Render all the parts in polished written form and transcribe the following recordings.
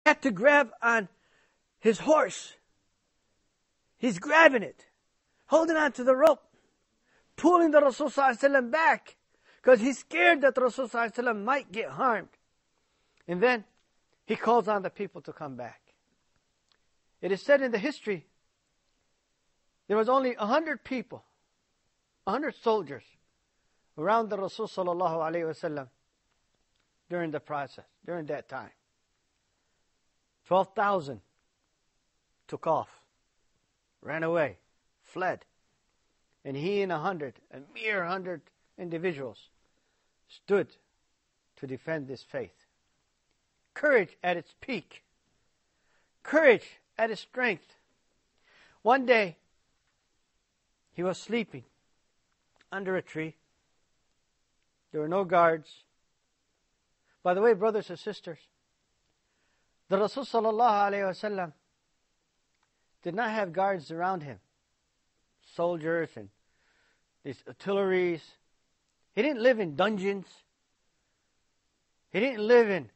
had to grab on his horse. He's grabbing it, holding on to the rope, pulling the Rasul sallallahu alaihi wasallam back, because he's scared that the Rasul sallallahu alaihi wasallam might get harmed. And then he calls on the people to come back. It is said in the history, there was only 100 people, 100 soldiers around the Rasul sallallahu alaihi wasallam during the process, during that time. 12,000 took off, ran away, fled. And he and a mere 100 individuals stood to defend this faith. Courage at its peak. Courage at its strength. One day, he was sleeping under a tree. There were no guards. By the way, brothers and sisters, the Rasul sallallahu alayhi wasallam did not have guards around him. Soldiers and these artilleries. He didn't live in dungeons. He didn't live in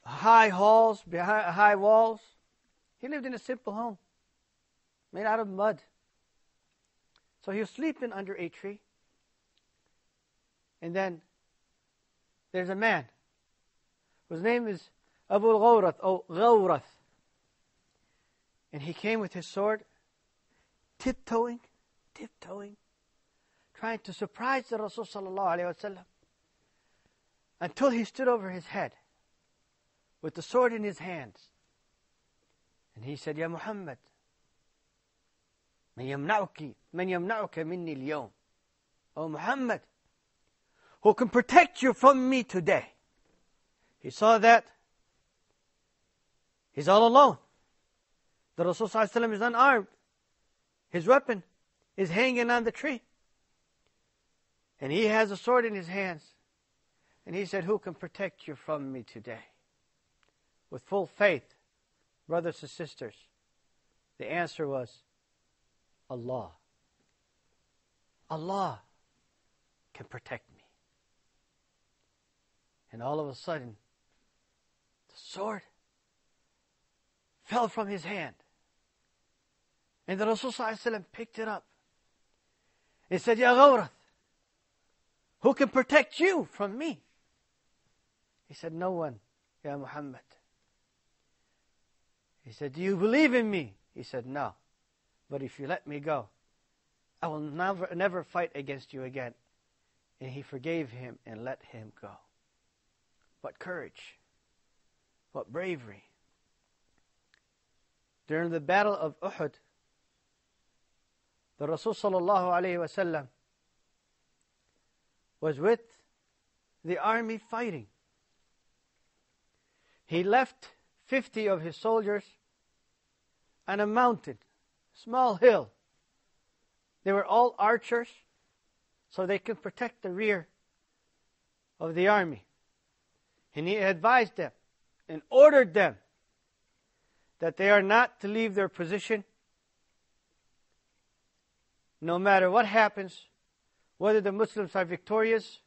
high halls, behind high walls. He lived in a simple home, made out of mud. So he was sleeping under a tree. And then there's a man whose name is Abu Ghawrath. And he came with his sword, tiptoeing, trying to surprise the Rasul sallallahu alaihi wasallam, until he stood over his head with the sword in his hands. And he said, Ya Muhammad, man yamna'uka minni al-yawm. Oh Muhammad, who can protect you from me today? He saw that he's all alone. The Rasul sallallahu alaihi wasallam is unarmed. His weapon is hanging on the tree. And he has a sword in his hands. And he said, who can protect you from me today? With full faith, brothers and sisters, the answer was, Allah. Allah can protect me. And all of a sudden, the sword fell from his hand. And the Rasul sallallahu alaihi wasallam picked it up. He said, Ya Ghawrath, who can protect you from me? He said, no one, Ya Muhammad. He said, do you believe in me? He said, no. But if you let me go, I will never fight against you again. And he forgave him and let him go. What courage. What bravery. During the battle of Uhud, the Rasul sallallahu alayhi wasallam was with the army fighting. He left 50 of his soldiers on a mountain, small hill. They were all archers, so they could protect the rear of the army. And he advised them and ordered them that they are not to leave their position no matter what happens, whether the Muslims are victorious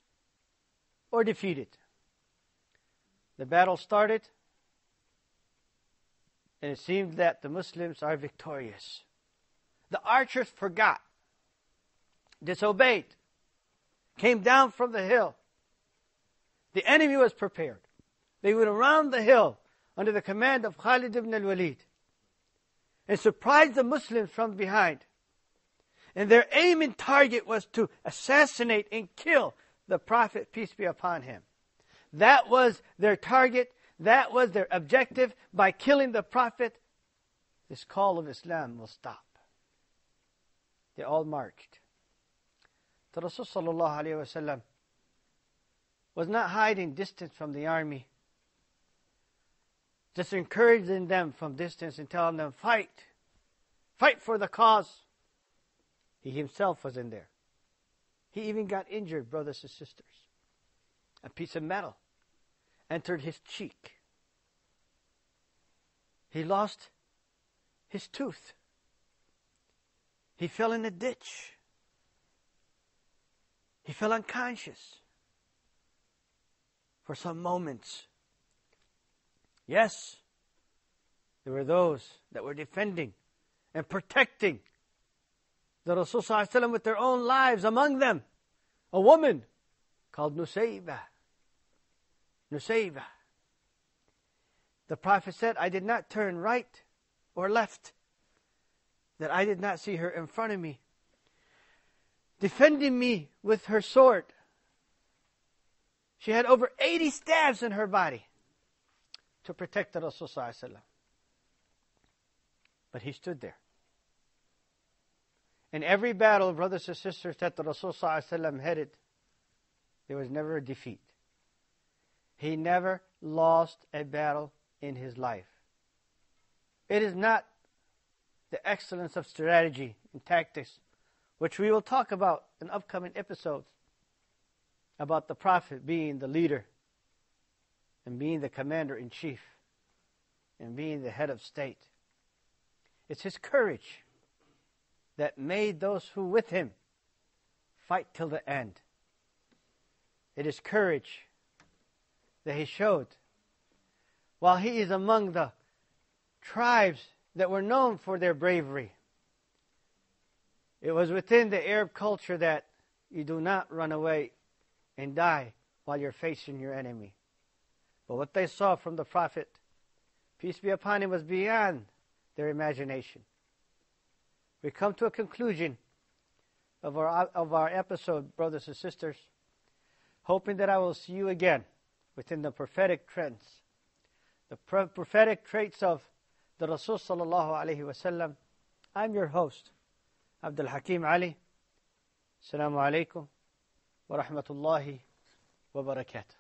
or defeated. The battle started, and it seemed that the Muslims are victorious. The archers forgot, disobeyed, came down from the hill. The enemy was prepared. They went around the hill under the command of Khalid ibn al-Walid and surprised the Muslims from behind. And their aim and target was to assassinate and kill the Prophet, peace be upon him. That was their target. That was their objective. By killing the Prophet, this call of Islam will stop. They all marched. The Rasul sallallahu alayhi wasallam was not hiding distance from the army, just encouraging them from distance and telling them, fight. Fight for the cause. He himself was in there. He even got injured, brothers and sisters. A piece of metal entered his cheek. He lost his tooth. He fell in a ditch. He fell unconscious. For some moments, Yes, there were those that were defending and protecting the Rasul sallallahu alaihi wasallam with their own lives. Among them, a woman called Nusayba. Nusayba. The Prophet said, I did not turn right or left, that I did not see her in front of me, defending me with her sword. She had over 80 stabs in her body to protect the Rasul sallallahu alaihi wasallam. But he stood there. In every battle, brothers and sisters, that the Rasul sallallahu alaihi wasallam headed, there was never a defeat. He never lost a battle in his life. It is not the excellence of strategy and tactics, which we will talk about in upcoming episodes, about the Prophet being the leader and being the commander-in-chief and being the head of state. It's his courage that made those who with him fight till the end. It is courage that he showed while he is among the tribes that were known for their bravery. It was within the Arab culture that you do not run away and die while you're facing your enemy. But what they saw from the Prophet, peace be upon him, was beyond their imagination. We come to a conclusion of our episode, brothers and sisters, hoping that I will see you again within the prophetic trends, the prophetic traits of the Rasul sallallahu alaihi wasallam. I'm your host, Abdulhakim Ali. Assalamu alaikum wa rahmatullahi wa barakatuh.